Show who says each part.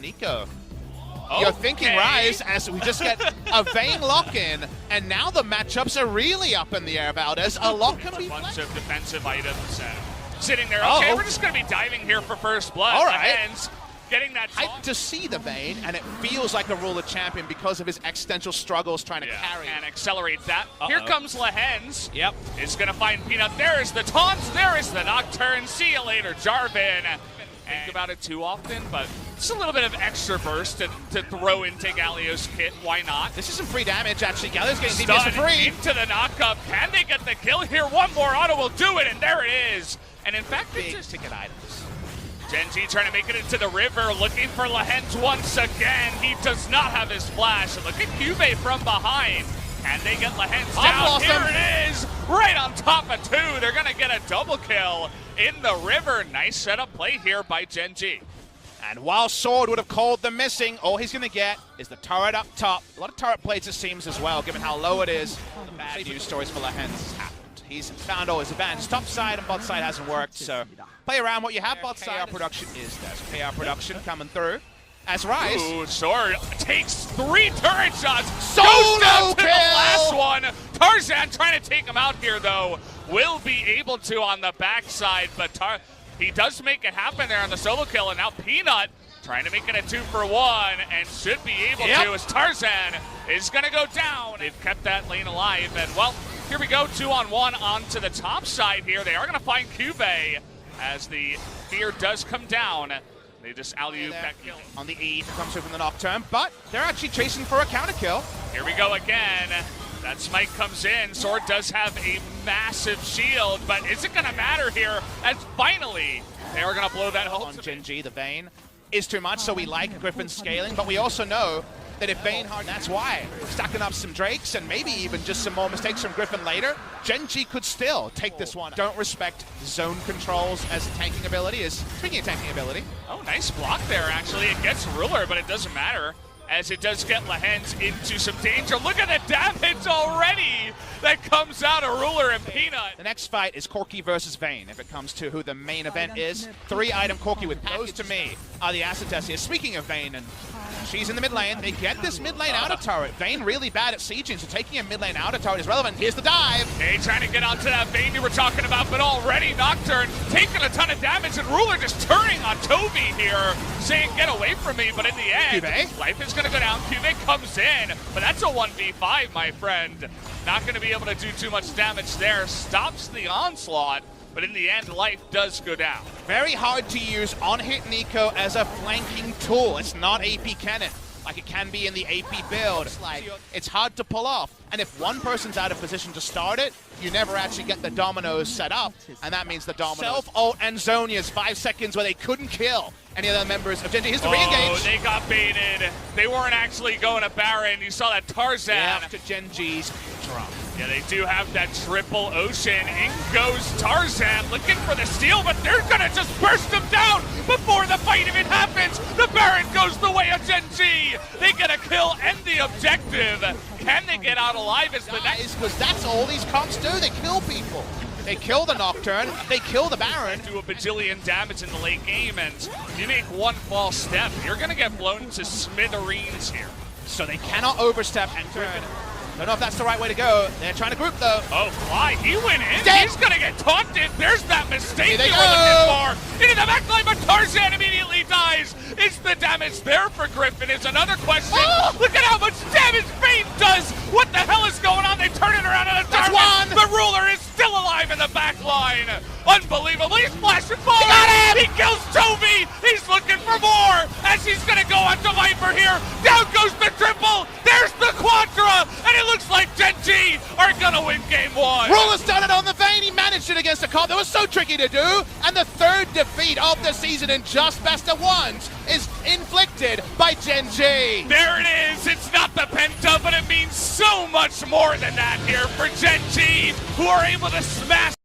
Speaker 1: Nico. You're thinking Rise as we just get a Vayne lock-in, and now the matchups are really up in the air, Valdez. A lot can be
Speaker 2: bunch of defensive items sitting there. Okay, we're just going to be diving here for first blood.
Speaker 1: All right.
Speaker 2: Lehends getting that
Speaker 1: hyped to see the Vayne, and it feels like a ruler champion because of his existential struggles trying to carry.
Speaker 2: And accelerate that. Here comes Lehends.
Speaker 1: Yep.
Speaker 2: Is going to find Peanut. There is the taunts. There is the Nocturne. See you later, Jarvan. Think about it too often, but just a little bit of extra burst to throw into Galio's kit. Why not?
Speaker 1: This is some free damage, actually. Galio's getting DPS for free.
Speaker 2: Into the knockup. Can they get the kill here? One more auto will do it, and there it is. And in fact,
Speaker 1: big ticket items.
Speaker 2: Gen.G trying to make it into the river, looking for Lehends once again. He does not have his flash. Look at Cube from behind. Can they get Lehends down? Here it is, right on top of two. They're going to get a double kill in the river. Nice setup play here by Gen.G.
Speaker 1: And while Sword would have called them missing, all he's going to get is the turret up top. A lot of turret plates, it seems, as well, given how low it is. The bad news stories for Lehends has happened. He's found all his advantage. Top side and bot side hasn't worked, so play around what you have. Bot side production is there. So KR production coming through. As Rise.
Speaker 2: Ooh, Sword takes 3 turret shots.
Speaker 1: Solo
Speaker 2: goes down to
Speaker 1: kill!
Speaker 2: the last one. Tarzan trying to take him out here, though. Will be able to on the backside, but he does make it happen there on the solo kill, and now Peanut trying to make it a 2-for-1 and should be able to as Tarzan is going to go down. They've kept that lane alive, and well, here we go, 2-on-1 onto the top side here. They are going to find Cube as the fear does come down. They just alley-oop that kill.
Speaker 1: On the E, comes through from the Nocturne, but they're actually chasing for a counter kill.
Speaker 2: Here we go again. That smite comes in. Sword does have a massive shield, but is it going to matter here as finally they are going to blow that hole?
Speaker 1: On Gen.G, the Vayne is too much, so we like Griffin's scaling, but we also know that if Vayne hard, that's why. Stacking up some Drakes and maybe even just some more mistakes from Griffin later, Gen.G could still take this one. Don't respect zone controls as a tanking ability. Speaking of tanking ability.
Speaker 2: Oh, nice block there, actually. It gets Ruler, but it doesn't matter, as it does get Lehends into some danger. Look at the damage already that comes out of Ruler and Peanut.
Speaker 1: The next fight is Corki versus Vayne. If it comes to who the main event is, 3-item Corki with those to me are the asset tests here. Speaking of Vayne, and she's in the mid lane. They get this mid lane outer turret. Vayne really bad at sieging, so taking a mid lane outer turret is relevant. Here's the dive.
Speaker 2: Okay, trying to get onto that Vayne you were talking about, but already Nocturne taking a ton of damage, and Ruler just turning on Toby here, saying get away from me, but in the end,
Speaker 1: Cube.
Speaker 2: life is going to go down. Cube comes in, but that's a 1v5, my friend. Not going to be able to do too much damage there. Stops the onslaught, but in the end, life does go down.
Speaker 1: Very hard to use on-hit Nico as a flanking tool. It's not AP Cannon like it can be in the AP build. It's hard to pull off. And if one person's out of position to start it, you never actually get the dominoes set up. And that means the dominoes. Self-ult and Zhonya's 5 seconds where they couldn't kill any of the members of Gen.G. Here's the re-engage.
Speaker 2: Oh, they got baited. They weren't actually going to Baron. You saw that Tarzan.
Speaker 1: After Gen.G's drop.
Speaker 2: Yeah, they do have that triple ocean. In goes Tarzan looking for the steal, but they're going to just burst him down before the fight even happens. The Baron goes the way of Gen.G. They get a kill and the objective. Can they get out alive as the next?
Speaker 1: Because that's all these comps do. They kill people. They kill the Nocturne. They kill the Baron.
Speaker 2: Do a bajillion damage in the late game, and you make one false step, you're going to get blown to smithereens here.
Speaker 1: So they cannot overstep and turn. Don't know if that's the right way to go. They're trying to group, though.
Speaker 2: Oh, Fly, he went in.
Speaker 1: Dead.
Speaker 2: He's going to get taunted. There's that mistake
Speaker 1: they
Speaker 2: you
Speaker 1: go.
Speaker 2: were looking for. Into the backline, but Tarzan immediately dies. Is the damage there for Griffin? Is another question.
Speaker 1: Oh.
Speaker 2: Look at how much damage Vayne does. What the hell is going on? They turn it around in a
Speaker 1: That's
Speaker 2: darkness.
Speaker 1: one.
Speaker 2: The Ruler is still alive in the back line. Unbelievable. He's flashing forward.
Speaker 1: He got him.
Speaker 2: He kills Toby. He's looking for more as he's going to go onto Viper here. Down goes the triple. There's the quadra. And it looks like Gen.G are going to win game 1.
Speaker 1: Ruler's done it on the Vayne. He managed it against a comp that was so tricky to do. And the third defeat of the season in just best of ones is inflicted by Gen.G.
Speaker 2: There it is. It's not the penta, but it means so much more than that here for Gen.G, who are able to smash